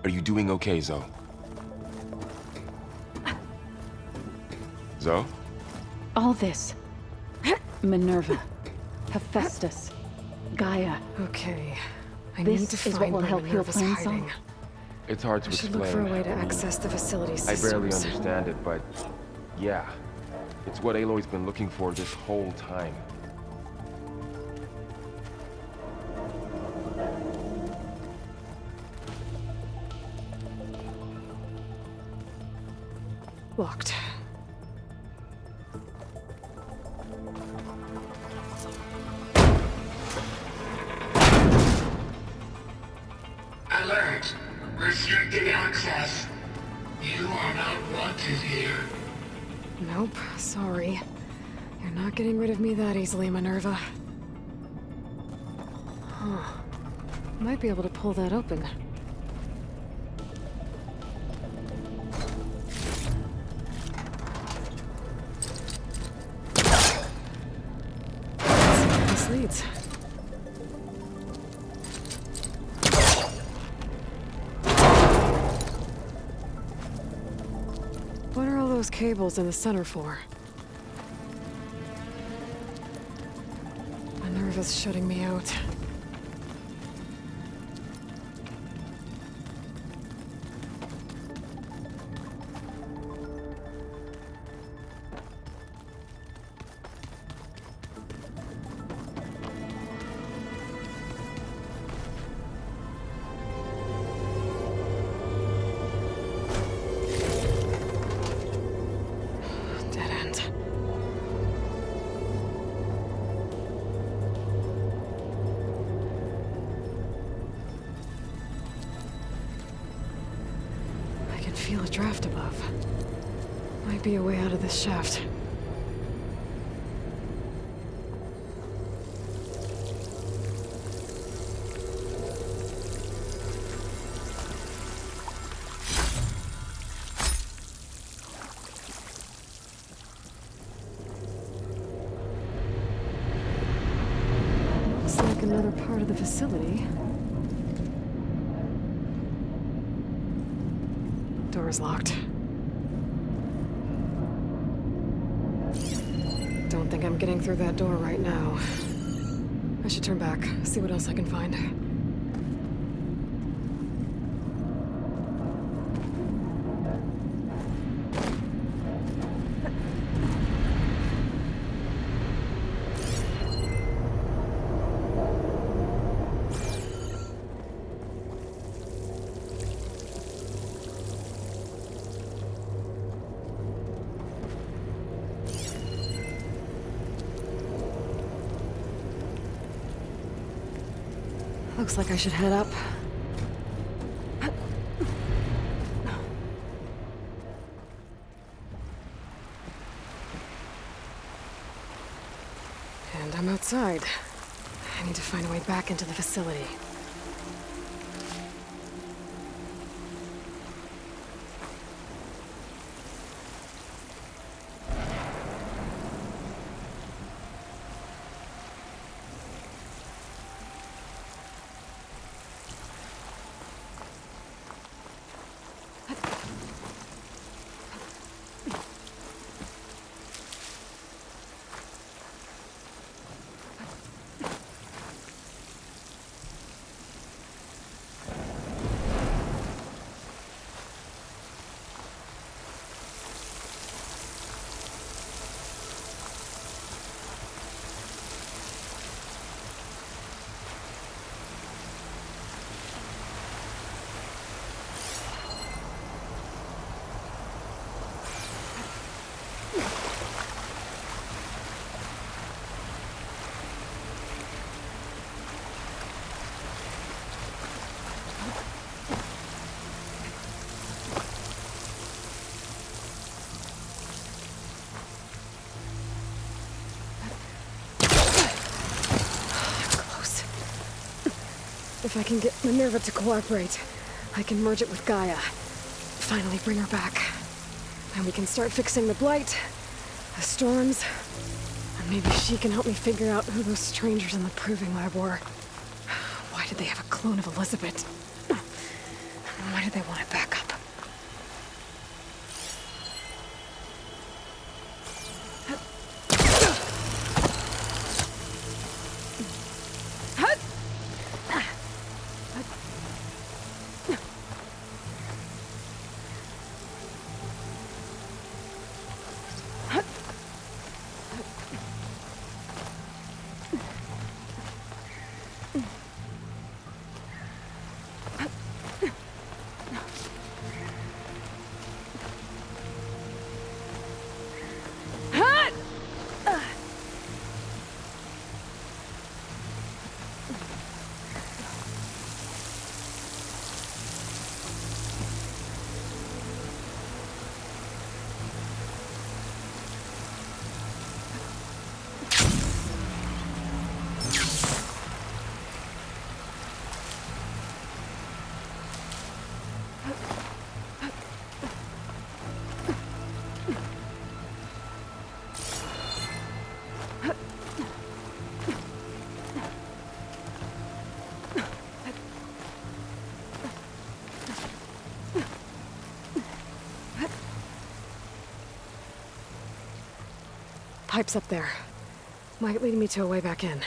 Are you doing okay, Zoe? Zoe? All this. Minerva. Hephaestus. Gaia. Okay. I need to This is find what will where help heal Minerva's Plainsong? hiding. It's hard to I should explain. look for a way to access the facility I systems. barely understand it, but yeah. It's what Aloy's been looking for this whole time. Locked. Alert! Restricted access. You are not wanted here. Nope, sorry. You're not getting rid of me that easily, Minerva. Huh. Might be able to pull that open. Let's see where this leads. What are all those cables in the center for? Minerva's shutting me out. Dead end. I can feel a draft above. Might be a way out of this shaft. Looks like another part of the facility. Door is locked. Don't think I'm getting through that door right now. I should turn back, see what else I can find. Looks like I should head up. And I'm outside. I need to find a way back into the facility. If I can get Minerva to cooperate, I can merge it with Gaia. Finally bring her back. And we can start fixing the blight, the storms, and maybe she can help me figure out who those strangers in the proving lab were. Why did they have a clone of Elizabeth? Why did they wanted backup. Pipes up there. Might lead me to a way back in.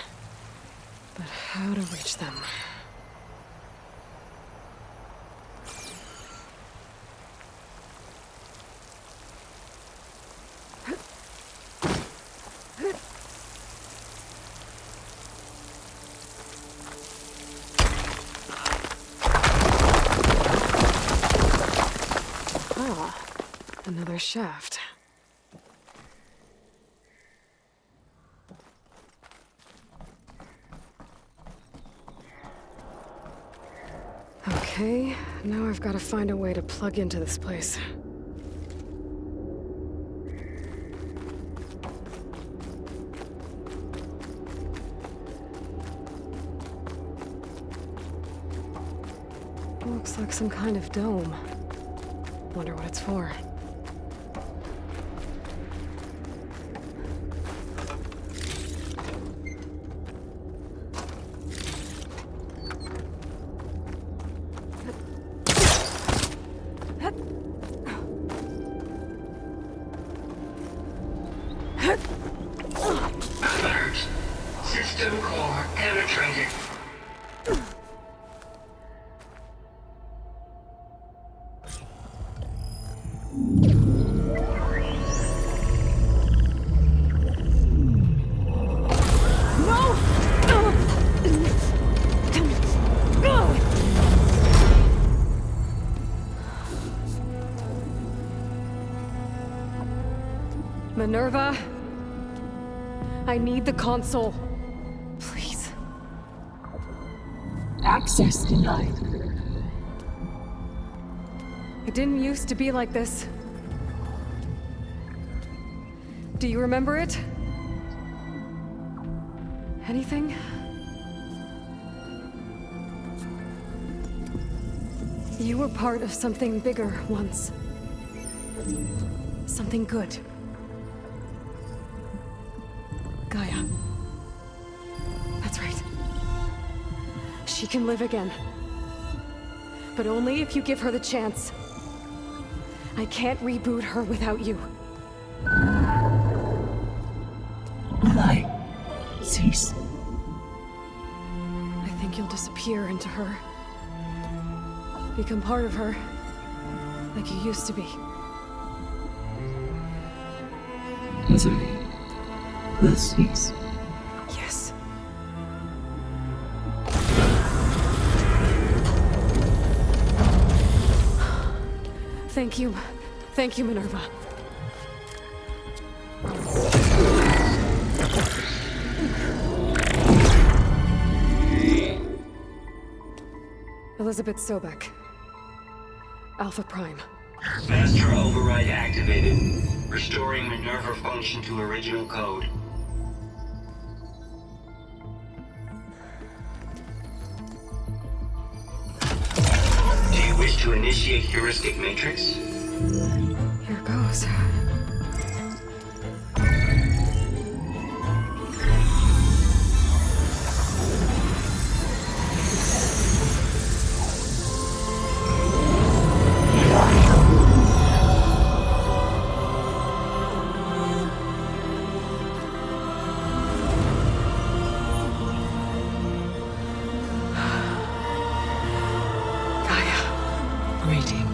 But how to reach them? Ah, another shaft. Okay, now I've got to find a way to plug into this place. Looks like some kind of dome. Wonder what it's for. Alert. System core penetrated. Minerva, I need the console. Please. Access denied. It didn't used to be like this. Do you remember it? Anything? You were part of something bigger once. Something good. Gaia. That's right. She can live again. But only if you give her the chance. I can't reboot her without you. Light. Cease. I think you'll disappear into her. Become part of her. Like you used to be. Misery. Will cease. Yes. Thank you. Thank you, Minerva. Elizabeth Sobek. Alpha Prime. Master override activated. Restoring Minerva function to original code. Do you wish to initiate heuristic matrix? Here goes.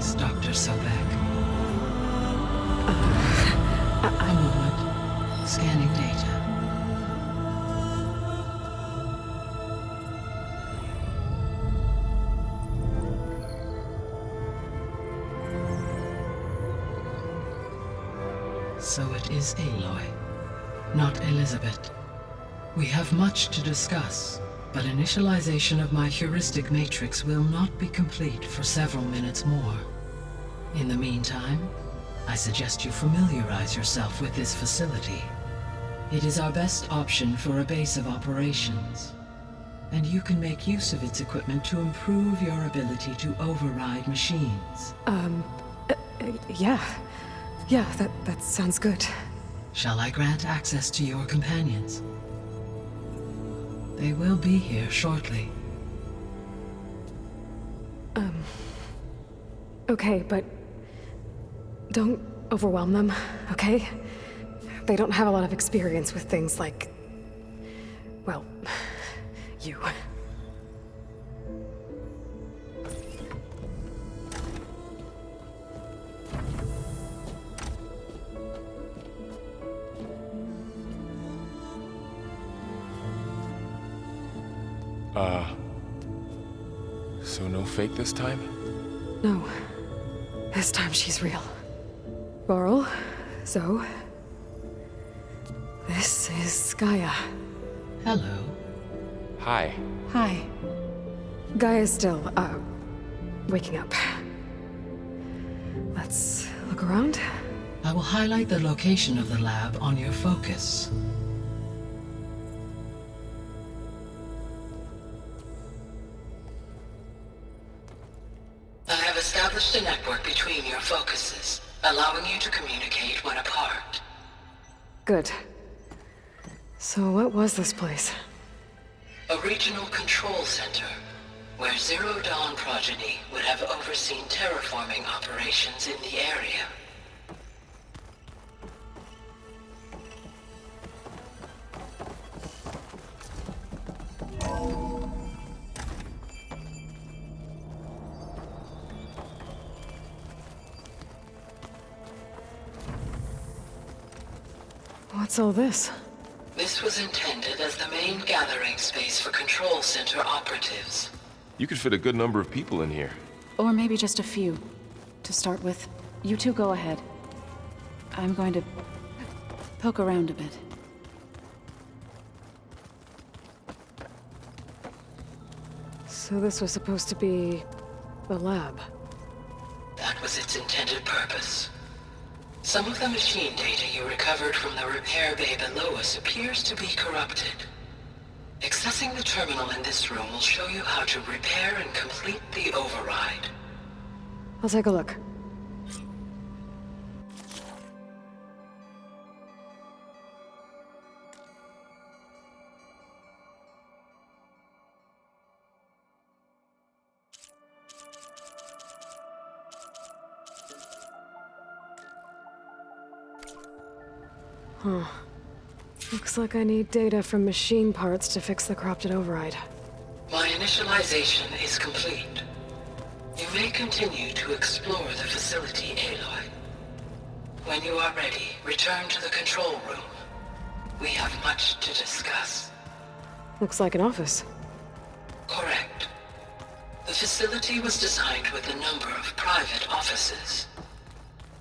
things, Dr. Sobek? A moment. Scanning data. So it is Aloy, not Elizabeth. We have much to discuss, but initialization of my heuristic matrix will not be complete for several minutes more. In the meantime, I suggest you familiarize yourself with this facility. It is our best option for a base of operations, and you can make use of its equipment to improve your ability to override machines. Yeah. Yeah, that sounds good. Shall I grant access to your companions? They will be here shortly. Okay, but don't overwhelm them, okay? They don't have a lot of experience with things like, well, you. So no fake this time? No. This time she's real. Varl, Zoe. This is Gaia. Hello. Hi. Hi. Gaia's still, waking up. Let's look around. I will highlight the location of the lab on your focus. I have established a network between your focuses, allowing you to communicate when apart. Good. So what was this place? A regional control center, where Zero Dawn progeny would have overseen terraforming operations in the area. What's all this? This was intended as the main gathering space for control center operatives. You could fit a good number of people in here. Or maybe just a few. To start with, you two go ahead. I'm going to poke around a bit. So this was supposed to be the lab. That was its intended purpose. Some of the machine data you recovered from the repair bay below us appears to be corrupted. Accessing the terminal in this room will show you how to repair and complete the override. I'll take a look. Huh. Looks like I need data from machine parts to fix the corrupted override. My initialization is complete. You may continue to explore the facility, Aloy. When you are ready, return to the control room. We have much to discuss. Looks like an office. Correct. The facility was designed with a number of private offices.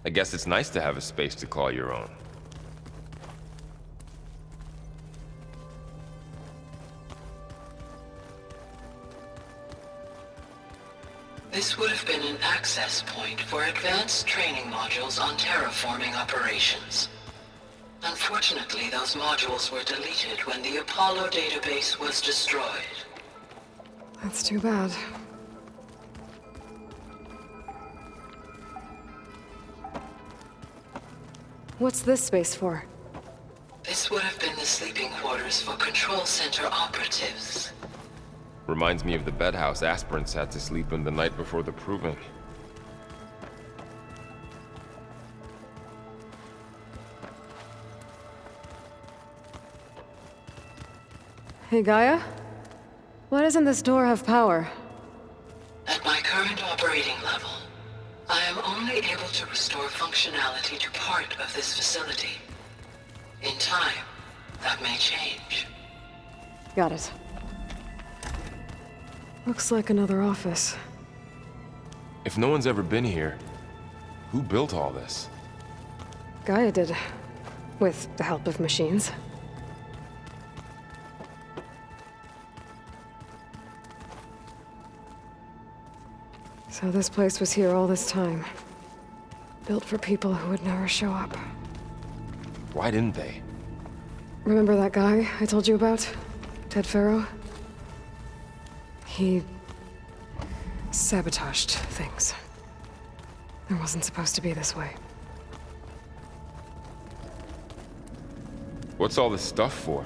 I guess it's nice to have a space to call your own. This would have been an access point for advanced training modules on terraforming operations. Unfortunately, those modules were deleted when the Apollo database was destroyed. That's too bad. What's this space for? This would have been the sleeping quarters for control center operatives. Reminds me of the bedhouse aspirants had to sleep in the night before the proving. Hey, Gaia? Why doesn't this door have power? At my current operating level, I am only able to restore functionality to part of this facility. In time, that may change. Got it. Looks like another office. If no one's ever been here, who built all this? Gaia did. With the help of machines. So this place was here all this time. Built for people who would never show up. Why didn't they? Remember that guy I told you about? Ted Farrow? He sabotaged things. It wasn't supposed to be this way. What's all this stuff for?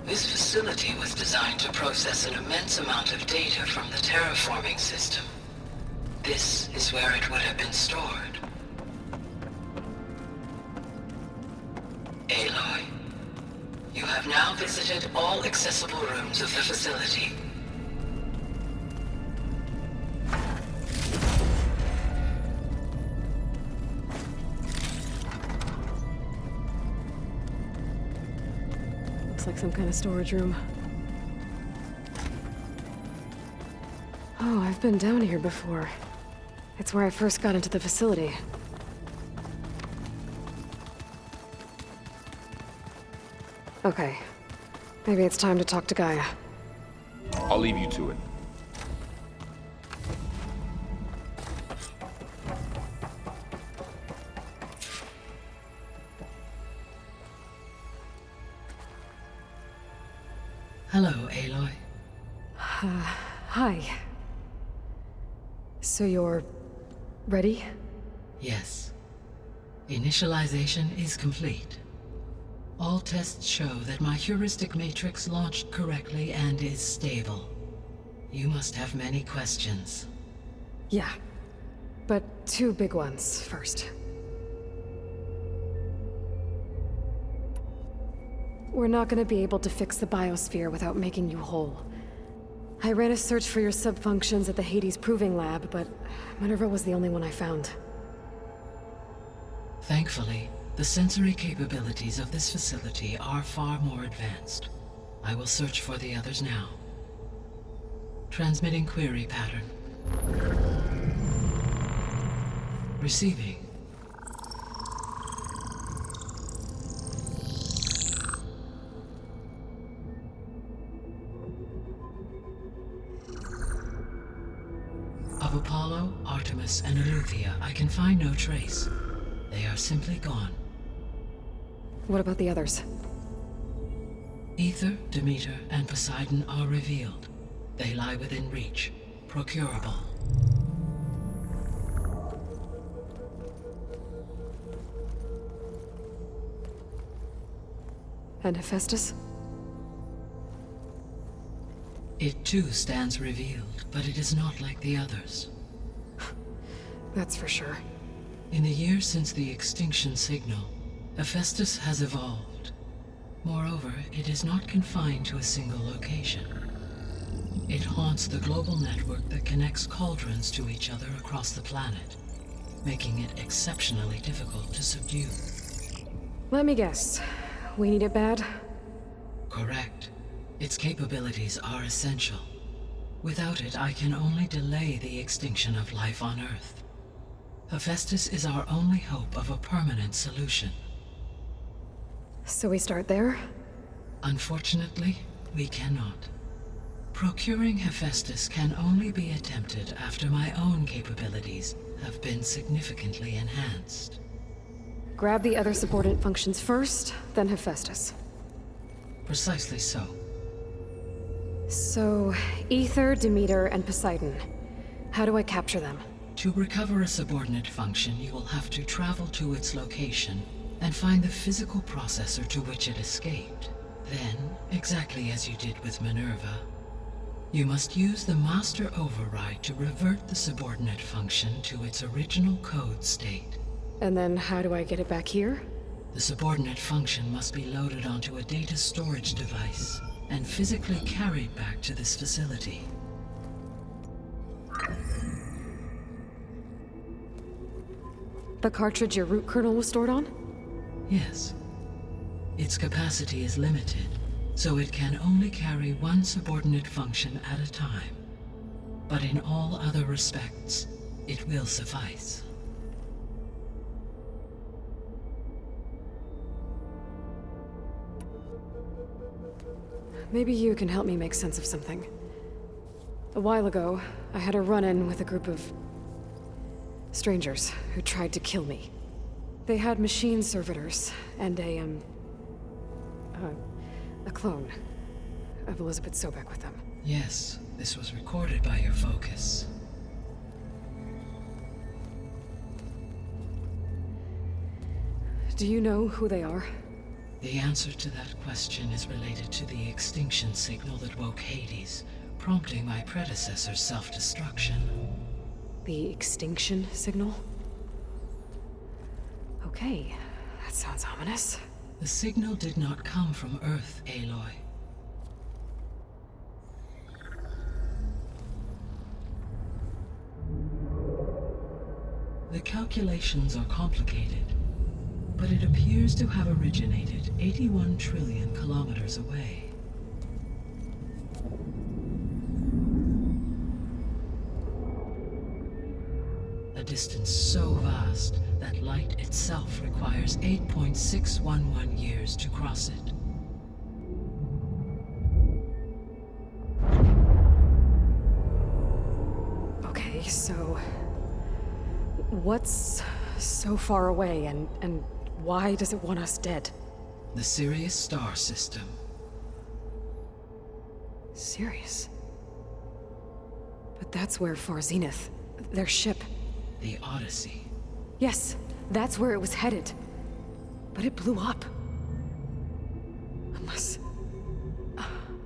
This facility was designed to process an immense amount of data from the terraforming system. This is where it would have been stored. Aloy, you have now visited all accessible rooms of the facility. Looks like some kind of storage room. Oh, I've been down here before. It's where I first got into the facility. Okay. Maybe it's time to talk to Gaia. I'll leave you to it. Hello, Aloy. Hi. So you're ready? Yes. Initialization is complete. All tests show that my heuristic matrix launched correctly and is stable. You must have many questions. Yeah. But two big ones first. We're not gonna be able to fix the biosphere without making you whole. I ran a search for your subfunctions at the Hades Proving Lab, but Minerva was the only one I found. Thankfully, the sensory capabilities of this facility are far more advanced. I will search for the others now. Transmitting query pattern. Receiving. Of Apollo, Artemis, and Eleuthia, I can find no trace. They are simply gone. What about the others? Ether, Demeter, and Poseidon are revealed. They lie within reach, procurable. And Hephaestus? It too stands revealed, but it is not like the others. That's for sure. In the years since the extinction signal, Hephaestus has evolved. Moreover, it is not confined to a single location. It haunts the global network that connects cauldrons to each other across the planet, making it exceptionally difficult to subdue. Let me guess. We need it bad? Correct. Its capabilities are essential. Without it, I can only delay the extinction of life on Earth. Hephaestus is our only hope of a permanent solution. So we start there? Unfortunately, we cannot. Procuring Hephaestus can only be attempted after my own capabilities have been significantly enhanced. Grab the other subordinate functions first, then Hephaestus. Precisely so. So, Ether, Demeter, and Poseidon. How do I capture them? To recover a subordinate function, you will have to travel to its location and find the physical processor to which it escaped. Then, exactly as you did with Minerva, you must use the master override to revert the subordinate function to its original code state. And then how do I get it back here? The subordinate function must be loaded onto a data storage device and physically carried back to this facility. The cartridge your root kernel was stored on? Yes. Its capacity is limited, so it can only carry one subordinate function at a time. But in all other respects, it will suffice. Maybe you can help me make sense of something. A while ago, I had a run-in with a group of strangers who tried to kill me. They had machine servitors and a clone of Elizabeth Sobek with them. Yes, this was recorded by your focus. Do you know who they are? The answer to that question is related to the extinction signal that woke Hades, prompting my predecessor's self-destruction. The extinction signal? Okay, that sounds ominous. The signal did not come from Earth, Aloy. The calculations are complicated, but it appears to have originated 81 trillion kilometers away. A distance so vast that light itself requires 8.611 years to cross it. Okay, so what's so far away and why does it want us dead? The Sirius star system. Sirius? But that's where Far Zenith, their ship. The Odyssey. Yes, that's where it was headed. But it blew up. Unless...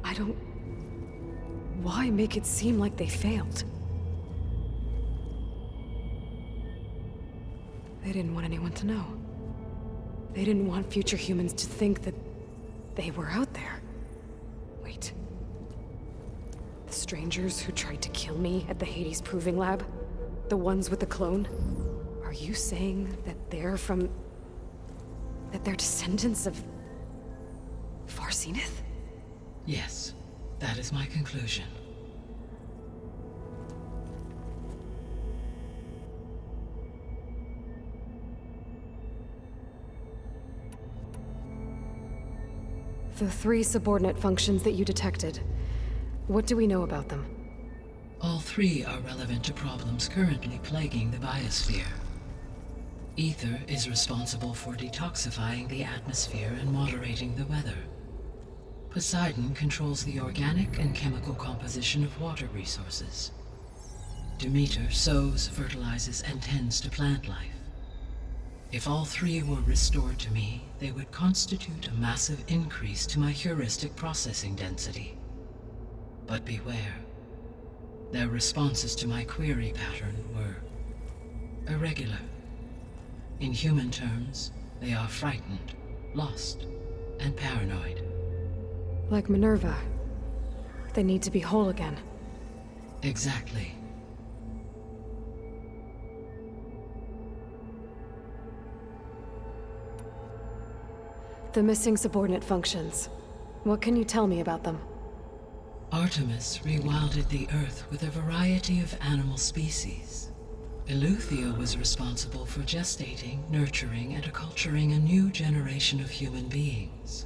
I don't... Why make it seem like they failed? They didn't want anyone to know. They didn't want future humans to think that they were out there. Wait. The strangers who tried to kill me at the Hades Proving Lab? The ones with the clone? Are you saying that they're from... that they're descendants of... Far Zenith? Yes, that is my conclusion. The 3 subordinate functions that you detected. What do we know about them? All 3 are relevant to problems currently plaguing the biosphere. Ether is responsible for detoxifying the atmosphere and moderating the weather. Poseidon controls the organic and chemical composition of water resources. Demeter sows, fertilizes, and tends to plant life. If all 3 were restored to me, they would constitute a massive increase to my heuristic processing density. But beware. Their responses to my query pattern were irregular. In human terms, they are frightened, lost, and paranoid. Like Minerva. They need to be whole again. Exactly. The missing subordinate functions. What can you tell me about them? Artemis rewilded the Earth with a variety of animal species. Eleuthia was responsible for gestating, nurturing, and acculturating a new generation of human beings.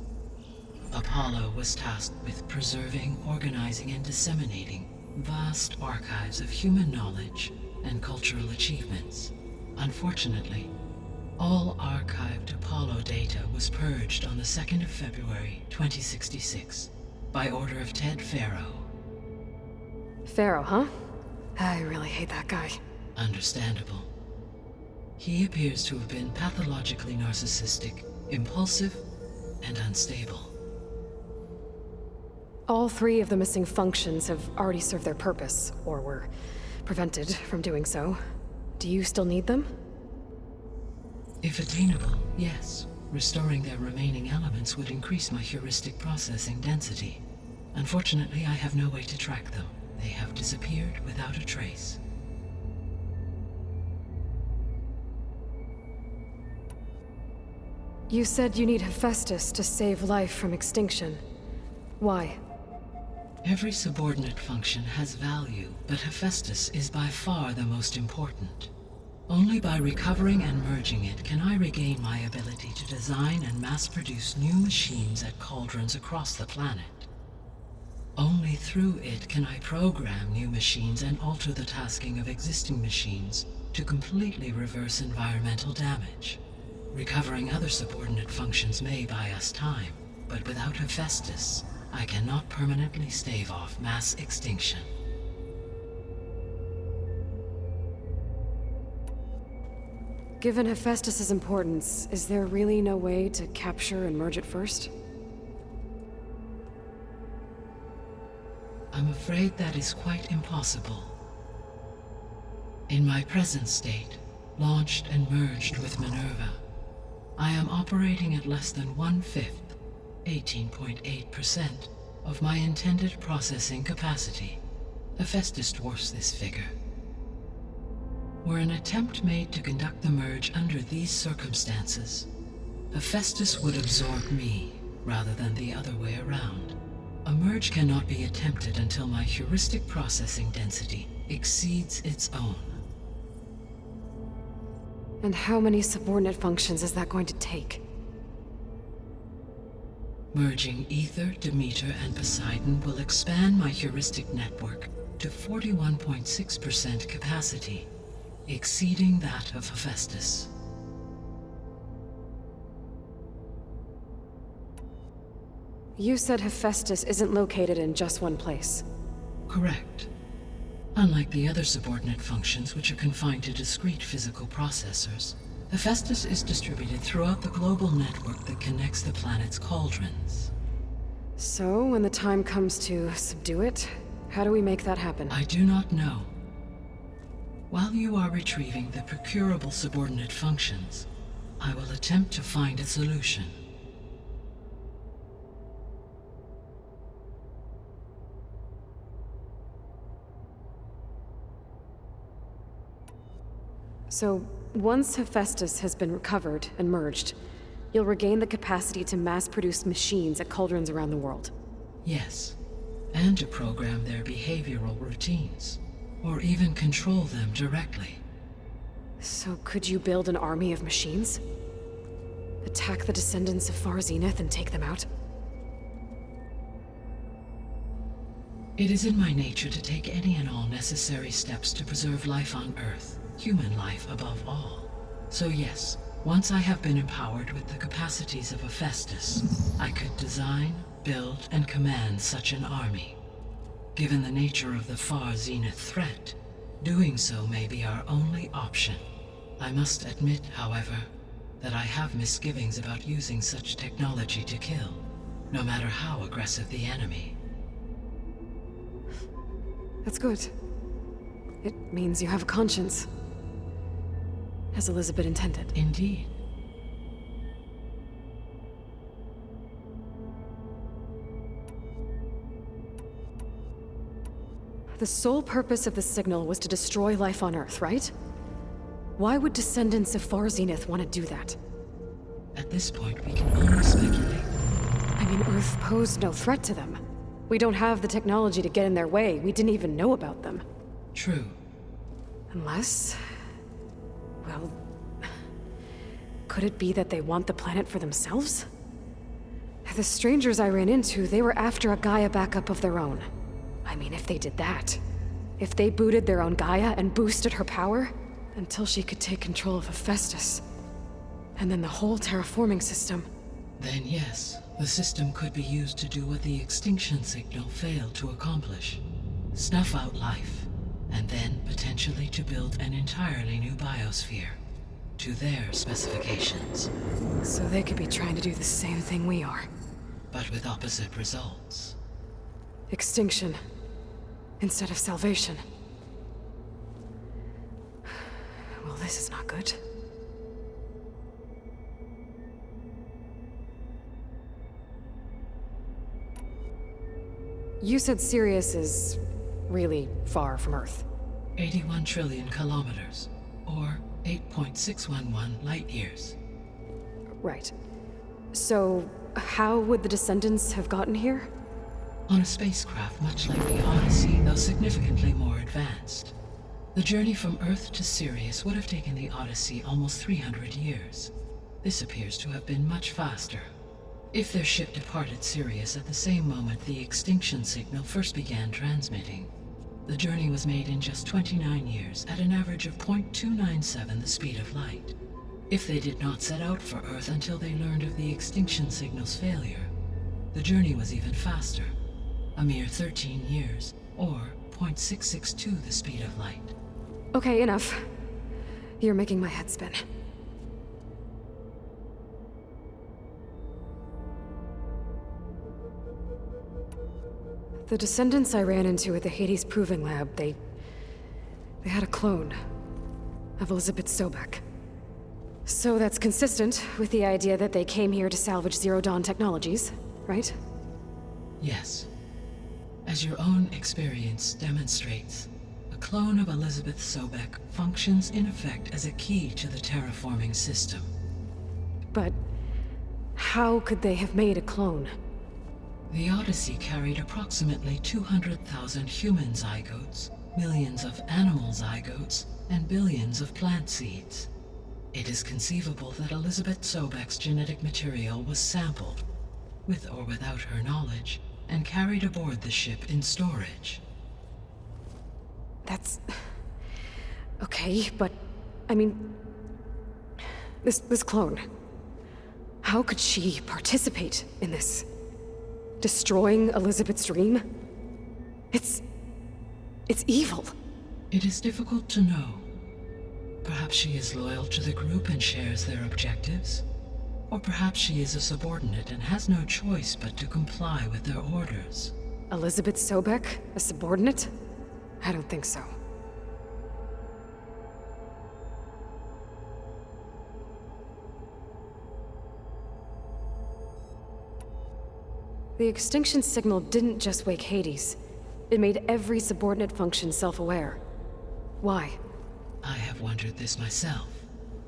Apollo was tasked with preserving, organizing, and disseminating vast archives of human knowledge and cultural achievements. Unfortunately, all archived Apollo data was purged on the 2nd of February, 2066. By order of Ted Farrow. Pharaoh, huh? I really hate that guy. Understandable. He appears to have been pathologically narcissistic, impulsive, and unstable. All 3 of the missing functions have already served their purpose, or were prevented from doing so. Do you still need them? If attainable, yes. Restoring their remaining elements would increase my heuristic processing density. Unfortunately, I have no way to track them. They have disappeared without a trace. You said you need Hephaestus to save life from extinction. Why? Every subordinate function has value, but Hephaestus is by far the most important. Only by recovering and merging it can I regain my ability to design and mass-produce new machines at cauldrons across the planet. Only through it can I program new machines and alter the tasking of existing machines to completely reverse environmental damage. Recovering other subordinate functions may buy us time, but without Hephaestus, I cannot permanently stave off mass extinction. Given Hephaestus's importance, is there really no way to capture and merge it first? I'm afraid that is quite impossible. In my present state, launched and merged with Minerva, I am operating at less than 1/5, 18.8%, of my intended processing capacity. Hephaestus dwarfs this figure. Were an attempt made to conduct the merge under these circumstances, Hephaestus would absorb me, rather than the other way around. A merge cannot be attempted until my heuristic processing density exceeds its own. And how many subordinate functions is that going to take? Merging Ether, Demeter, and Poseidon will expand my heuristic network to 41.6% capacity, exceeding that of Hephaestus. You said Hephaestus isn't located in just one place. Correct. Unlike the other subordinate functions, which are confined to discrete physical processors, Hephaestus is distributed throughout the global network that connects the planet's cauldrons. So, when the time comes to subdue it, how do we make that happen? I do not know. While you are retrieving the procurable subordinate functions, I will attempt to find a solution. So, once Hephaestus has been recovered and merged, you'll regain the capacity to mass-produce machines at cauldrons around the world. Yes, and to program their behavioral routines, or even control them directly. So could you build an army of machines? Attack the descendants of Far Zenith and take them out? It is in my nature to take any and all necessary steps to preserve life on Earth, human life above all. So yes, once I have been empowered with the capacities of Hephaestus, I could design, build, and command such an army. Given the nature of the Far Zenith threat, doing so may be our only option. I must admit, however, that I have misgivings about using such technology to kill, no matter how aggressive the enemy. That's good. It means you have a conscience. As Elizabeth intended. Indeed. The sole purpose of the signal was to destroy life on Earth, right? Why would descendants of Far Zenith want to do that? At this point, we can only speculate. I mean, Earth posed no threat to them. We don't have the technology to get in their way. We didn't even know about them. True. Unless... well... could it be that they want the planet for themselves? The strangers I ran into, they were after a Gaia backup of their own. I mean, if they did that... if they booted their own Gaia and boosted her power... until she could take control of Hephaestus. And then the whole terraforming system... Then yes, the system could be used to do what the extinction signal failed to accomplish. Snuff out life, and then potentially to build an entirely new biosphere, to their specifications. So they could be trying to do the same thing we are. But with opposite results. Extinction, instead of salvation. Well, this is not good. You said Sirius is really far from Earth. 81 trillion kilometers, or 8.611 light years. Right. So, how would the descendants have gotten here? On a spacecraft much like the Odyssey, though significantly more advanced. The journey from Earth to Sirius would have taken the Odyssey almost 300 years. This appears to have been much faster. If their ship departed Sirius at the same moment the extinction signal first began transmitting, the journey was made in just 29 years at an average of 0.297 the speed of light. If they did not set out for Earth until they learned of the extinction signal's failure, the journey was even faster, a mere 13 years, or 0.662 the speed of light. Okay, enough. You're making my head spin. The descendants I ran into at the Hades Proving Lab, they had a clone of Elizabeth Sobek. So that's consistent with the idea that they came here to salvage Zero Dawn technologies, right? Yes. As your own experience demonstrates, a clone of Elizabeth Sobek functions in effect as a key to the terraforming system. But how could they have made a clone? The Odyssey carried approximately 200,000 human zygotes, millions of animal zygotes, and billions of plant seeds. It is conceivable that Elizabeth Sobek's genetic material was sampled, with or without her knowledge, and carried aboard the ship in storage. That's... okay, but... I mean... This clone... How could she participate in this? Destroying Elizabeth's dream? It's evil. It is difficult to know. Perhaps she is loyal to the group and shares their objectives. Or perhaps she is a subordinate and has no choice but to comply with their orders. Elizabeth Sobek? A subordinate? I don't think so. The extinction signal didn't just wake Hades. It made every subordinate function self-aware. Why? I have wondered this myself.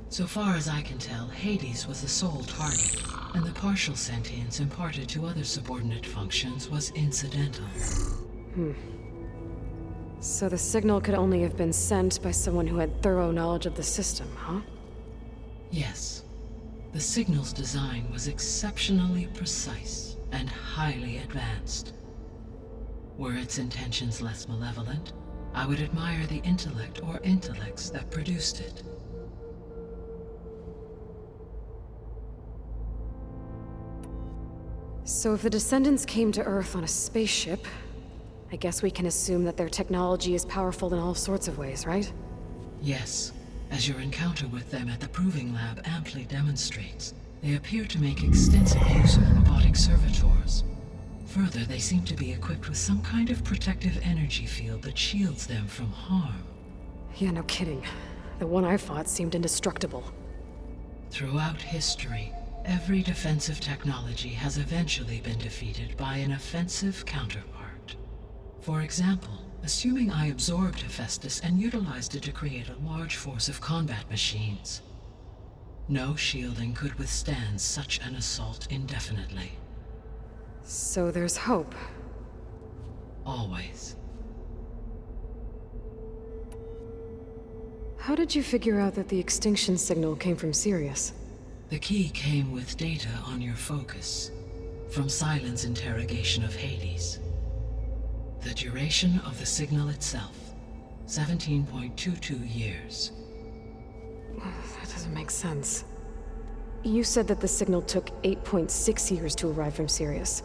So far as I can tell, Hades was the sole target, and the partial sentience imparted to other subordinate functions was incidental. So the signal could only have been sent by someone who had thorough knowledge of the system, huh? Yes. The signal's design was exceptionally precise and highly advanced. Were its intentions less malevolent, I would admire the intellect or intellects that produced it. So if the descendants came to Earth on a spaceship, I guess we can assume that their technology is powerful in all sorts of ways, right? Yes. As your encounter with them at the Proving Lab amply demonstrates, they appear to make extensive use of robotic servitors. Further, they seem to be equipped with some kind of protective energy field that shields them from harm. Yeah, no kidding. The one I fought seemed indestructible. Throughout history, every defensive technology has eventually been defeated by an offensive counterpart. For example, assuming I absorbed Hephaestus and utilized it to create a large force of combat machines. No shielding could withstand such an assault indefinitely. So there's hope. Always. How did you figure out that the extinction signal came from Sirius? The key came with data on your focus, from Silent's interrogation of Hades. The duration of the signal itself, 17.22 years. That doesn't make sense. You said that the signal took 8.6 years to arrive from Sirius.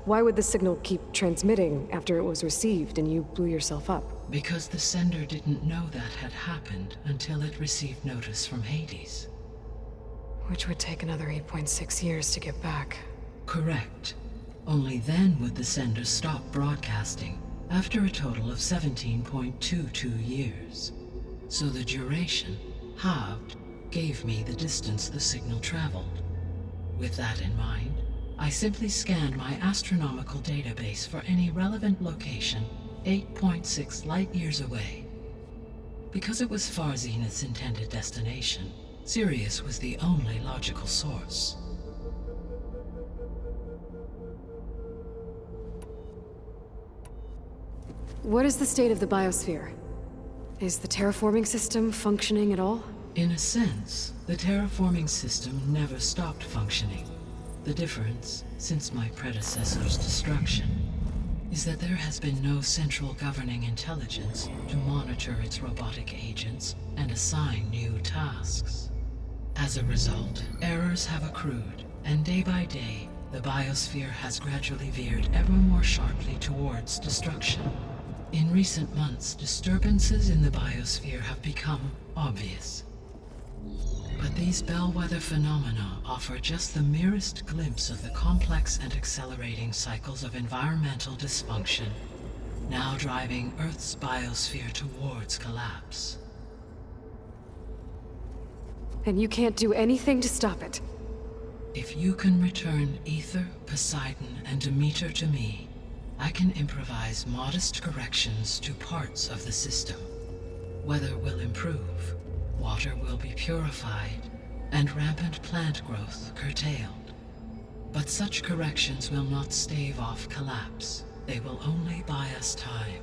Why would the signal keep transmitting after it was received and you blew yourself up? Because the sender didn't know that had happened until it received notice from Hades. Which would take another 8.6 years to get back. Correct. Only then would the sender stop broadcasting, after a total of 17.22 years. So the duration, halved, gave me the distance the signal traveled. With that in mind, I simply scanned my astronomical database for any relevant location 8.6 light-years away. Because it was Far Zenith's intended destination, Sirius was the only logical source. what is the state of the biosphere? Is the terraforming system functioning at all? In a sense, the terraforming system never stopped functioning. The difference, since my predecessor's destruction, is that there has been no central governing intelligence to monitor its robotic agents and assign new tasks. As a result, errors have accrued, and day by day, the biosphere has gradually veered ever more sharply towards destruction. In recent months, disturbances in the biosphere have become obvious. But these bellwether phenomena offer just the merest glimpse of the complex and accelerating cycles of environmental dysfunction, now driving Earth's biosphere towards collapse. And you can't do anything to stop it? If you can return Ether, Poseidon, and Demeter to me, I can improvise modest corrections to parts of the system. Weather will improve, water will be purified, and rampant plant growth curtailed. But such corrections will not stave off collapse. They will only buy us time.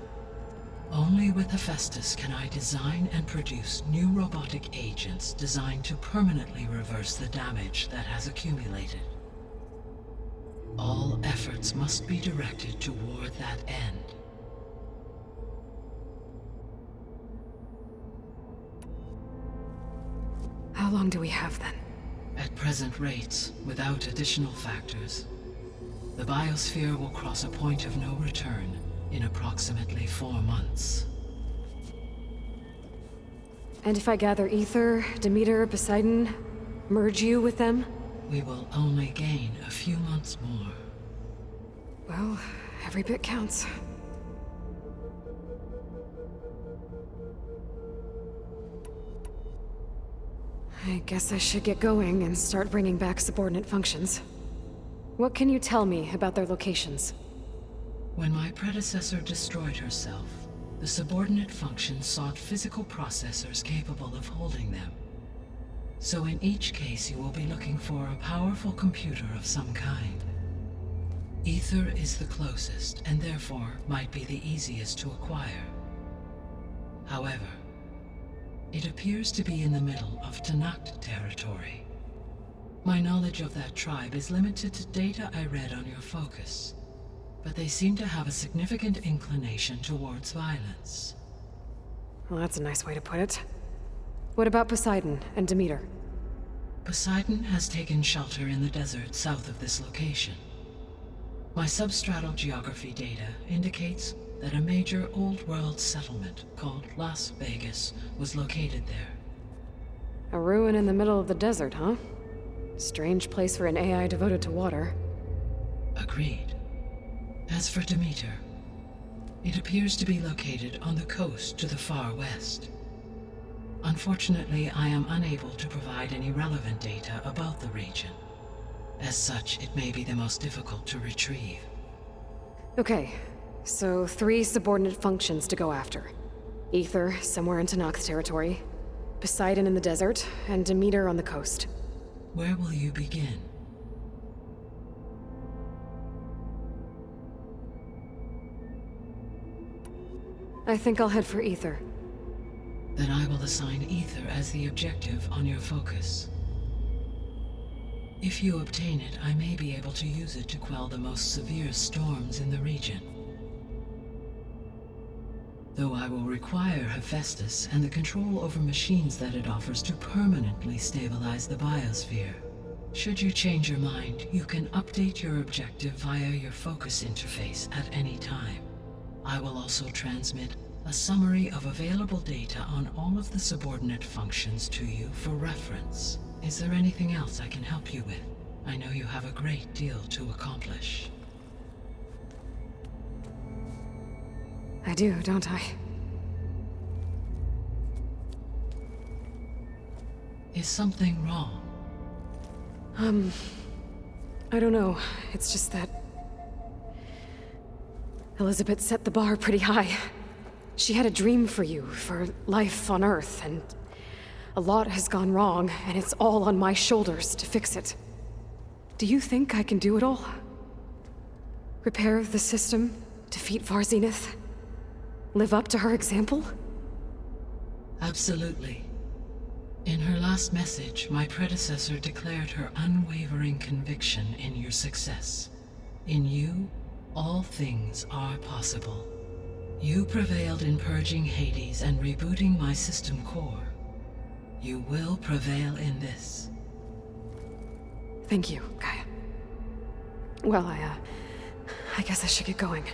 Only with Hephaestus can I design and produce new robotic agents designed to permanently reverse the damage that has accumulated. All efforts must be directed toward that end. How long do we have then? At present rates, without additional factors, the biosphere will cross a point of no return in approximately 4 months. And if I gather Ether, Demeter, Poseidon, merge you with them? We will only gain a few months more. Well, every bit counts. I guess I should get going and start bringing back subordinate functions. What can you tell me about their locations? When my predecessor destroyed herself, the subordinate functions sought physical processors capable of holding them. So in each case you will be looking for a powerful computer of some kind. Ether is the closest, and therefore might be the easiest to acquire. However, it appears to be in the middle of Tanakh territory. My knowledge of that tribe is limited to data I read on your focus, but they seem to have a significant inclination towards violence. Well, that's a nice way to put it. What about Poseidon and Demeter? Poseidon has taken shelter in the desert south of this location. My substratal geography data indicates that a major old-world settlement called Las Vegas was located there. A ruin in the middle of the desert, huh? Strange place for an AI devoted to water. Agreed. As for Demeter, it appears to be located on the coast to the far west. Unfortunately, I am unable to provide any relevant data about the region. As such, it may be the most difficult to retrieve. Okay, so 3 subordinate functions to go after. Ether, somewhere in Tanakh territory. Poseidon in the desert, and Demeter on the coast. Where will you begin? I think I'll head for Ether. Then I will assign Ether as the objective on your focus. If you obtain it, I may be able to use it to quell the most severe storms in the region. Though I will require Hephaestus and the control over machines that it offers to permanently stabilize the biosphere. Should you change your mind, you can update your objective via your focus interface at any time. I will also transmit a summary of available data on all of the subordinate functions to you for reference. Is there anything else I can help you with? I know you have a great deal to accomplish. I do, don't I? Is something wrong? I don't know. It's just that Elizabeth set the bar pretty high. She had a dream for you, for life on Earth, and a lot has gone wrong, and it's all on my shoulders to fix it. Do you think I can do it all? Repair the system? Defeat Var Zenith? Live up to her example? Absolutely. In her last message, my predecessor declared her unwavering conviction in your success. In you, all things are possible. You prevailed in purging Hades and rebooting my system core. You will prevail in this. Thank you, Gaia. Well, I guess I should get going.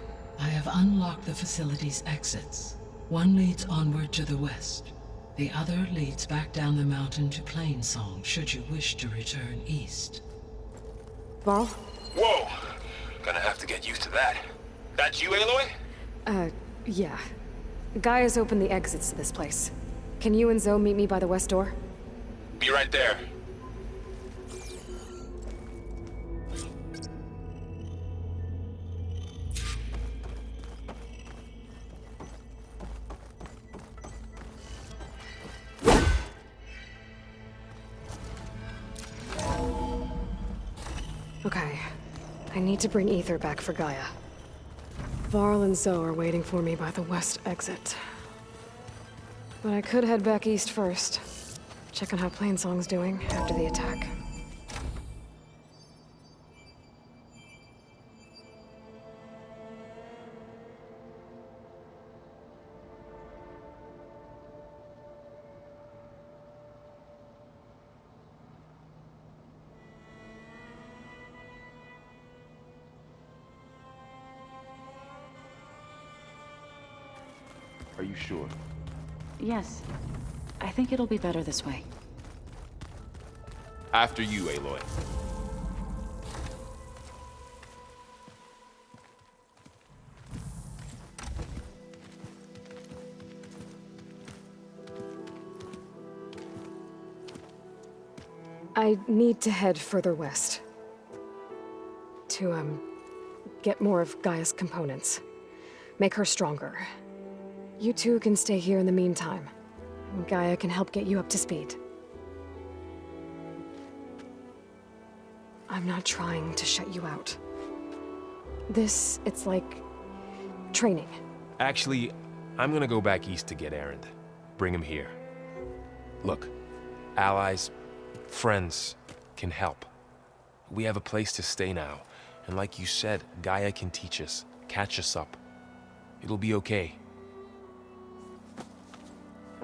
I have unlocked the facility's exits. One leads onward to the west. The other leads back down the mountain to Plainsong, should you wish to return east. Varl? Whoa! Gonna have to get used to that. That's you, Aloy? Yeah. Gaia's opened the exits to this place. Can you and Zoe meet me by the west door? Be right there. Okay. I need to bring Ether back for Gaia. Varl and Zoe are waiting for me by the west exit. But I could head back east first. Check on how Plainsong's doing after the attack. Are you sure? Yes. I think it'll be better this way. After you, Aloy. I need to head further west. To, get more of Gaia's components. Make her stronger. You two can stay here in the meantime. Gaia can help get you up to speed. I'm not trying to shut you out. It's like training. Actually, I'm gonna go back east to get Erend. Bring him here. Look, allies, friends can help. We have a place to stay now, and like you said, Gaia can teach us, catch us up. It'll be okay.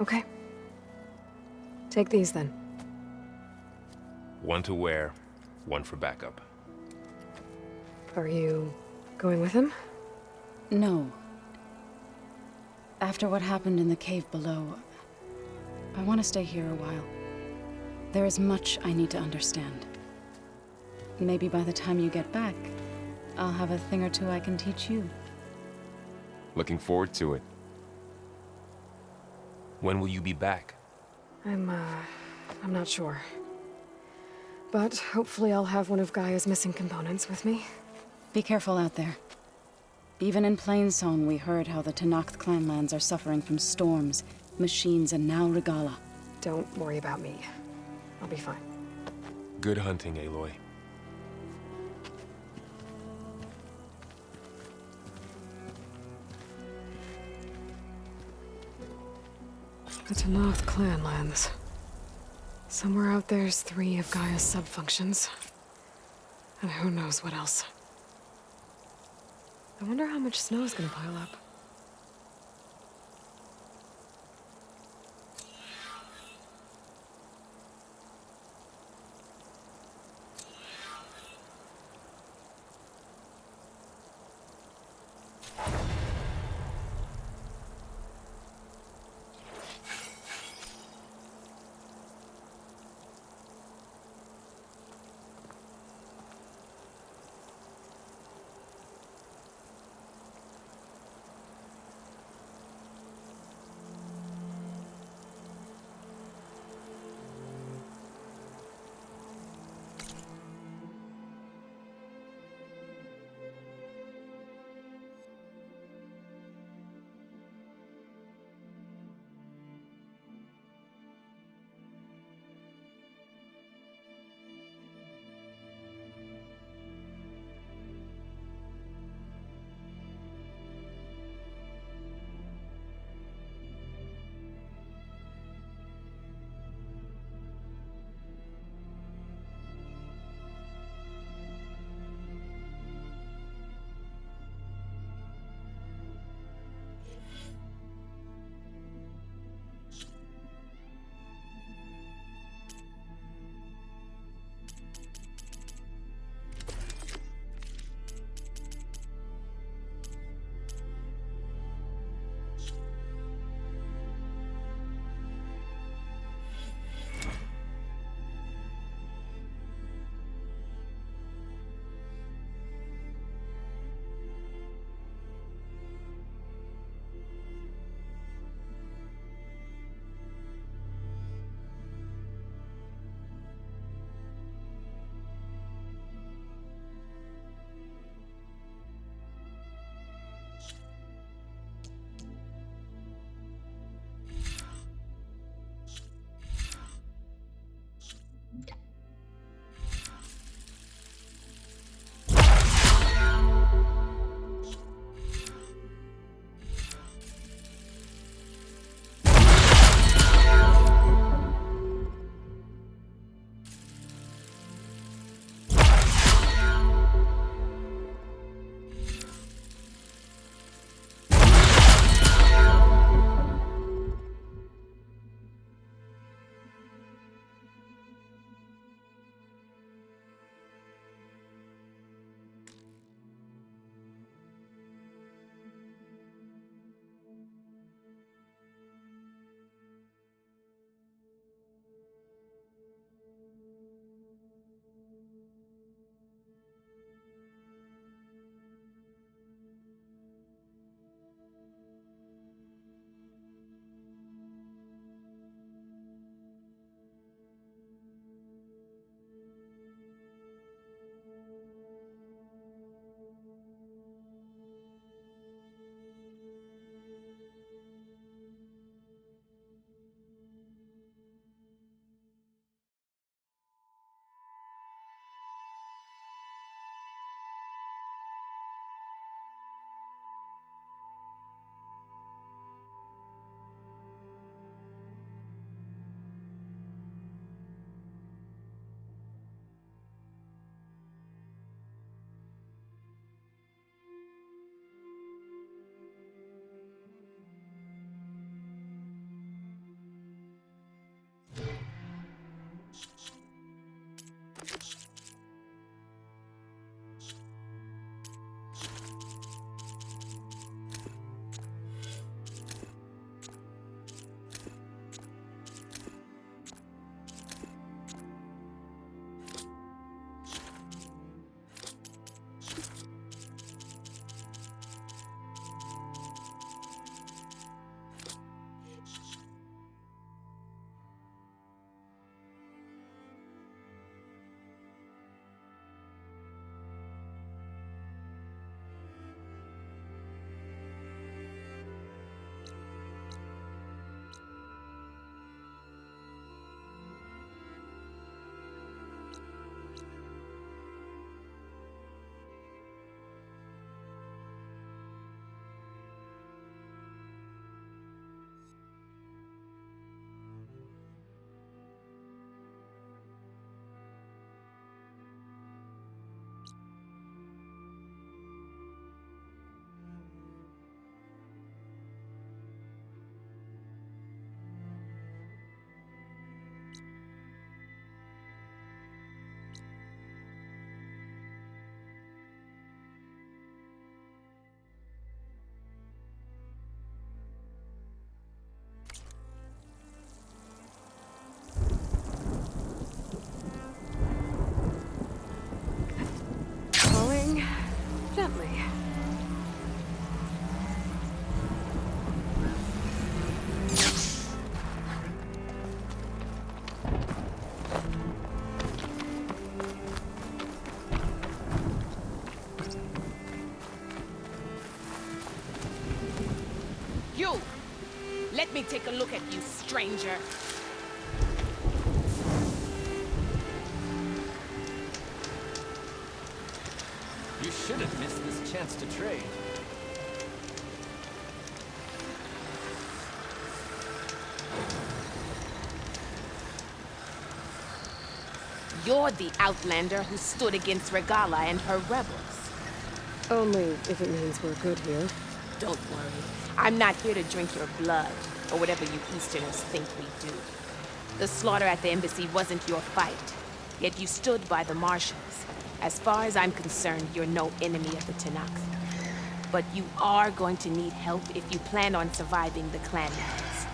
Okay. Take these then. One to wear, one for backup. Are you going with him? No. After what happened in the cave below, I want to stay here a while. There is much I need to understand. Maybe by the time you get back, I'll have a thing or two I can teach you. Looking forward to it. When will you be back? I'm not sure. But hopefully I'll have one of Gaia's missing components with me. Be careful out there. Even in Plainsong, we heard how the Tenakth clanlands are suffering from storms, machines, and now Regala. Don't worry about me. I'll be fine. Good hunting, Aloy. The Tenakth clanlands. Somewhere out there's 3 of Gaia's subfunctions. And who knows what else. I wonder how much snow is gonna pile up. take a look at you, stranger. You should have missed this chance to trade. You're the outlander who stood against Regala and her rebels. Only if it means we're good here. Don't worry. I'm not here to drink your blood, or whatever you Easterners think we do. The slaughter at the embassy wasn't your fight, yet you stood by the marshals. As far as I'm concerned, you're no enemy of the Tenakth. But you are going to need help if you plan on surviving the clan battles.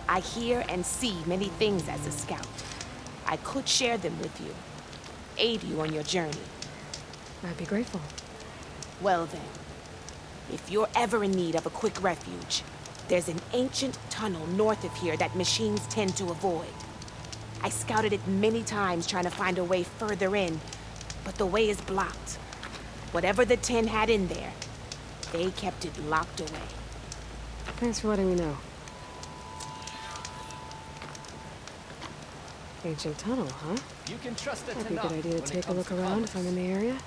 I hear and see many things as a scout. I could share them with you, aid you on your journey. I'd be grateful. Well then, if you're ever in need of a quick refuge, there's an ancient tunnel north of here that machines tend to avoid. I scouted it many times trying to find a way further in, but the way is blocked. Whatever the Ten had in there, they kept it locked away. Thanks for letting me know. Ancient tunnel, huh? You can trust it Might be a good idea to take a look around if I'm in the area.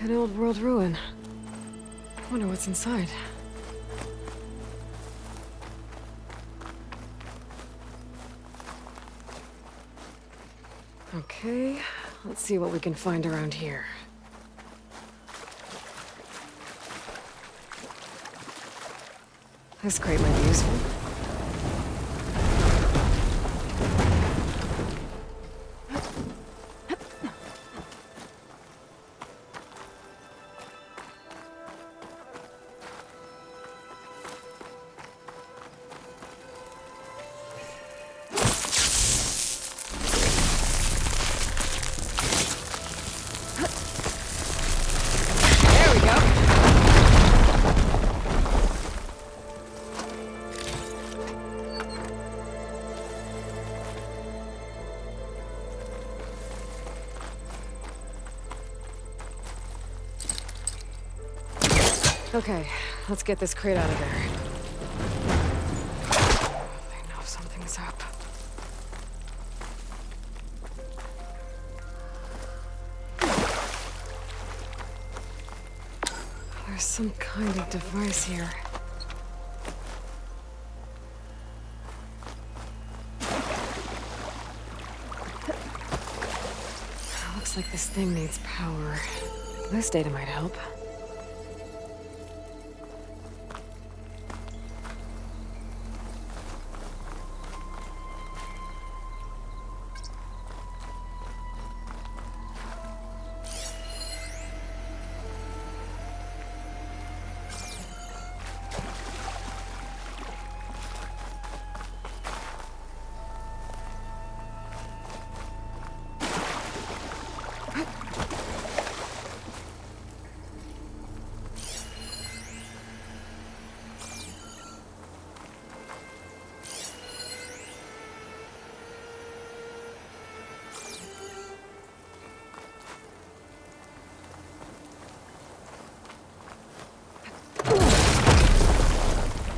An old world ruin. Wonder what's inside. Okay, let's see what we can find around here. This crate might be useful. Okay, let's get this crate out of there. I know something's up. There's some kind of device here. Looks like this thing needs power. This data might help.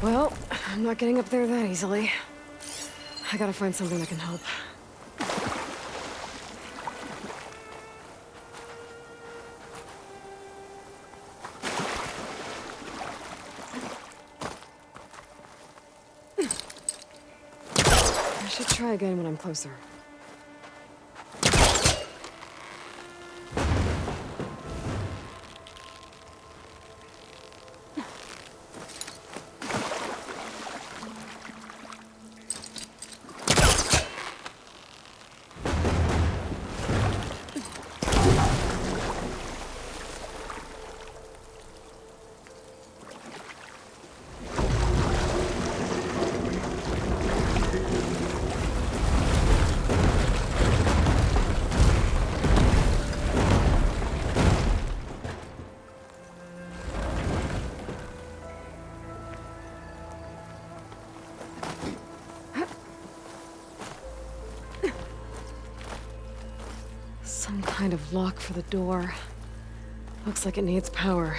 Well, I'm not getting up there that easily. I gotta find something that can help. I should try again when I'm closer. Some kind of lock for the door. Looks like it needs power.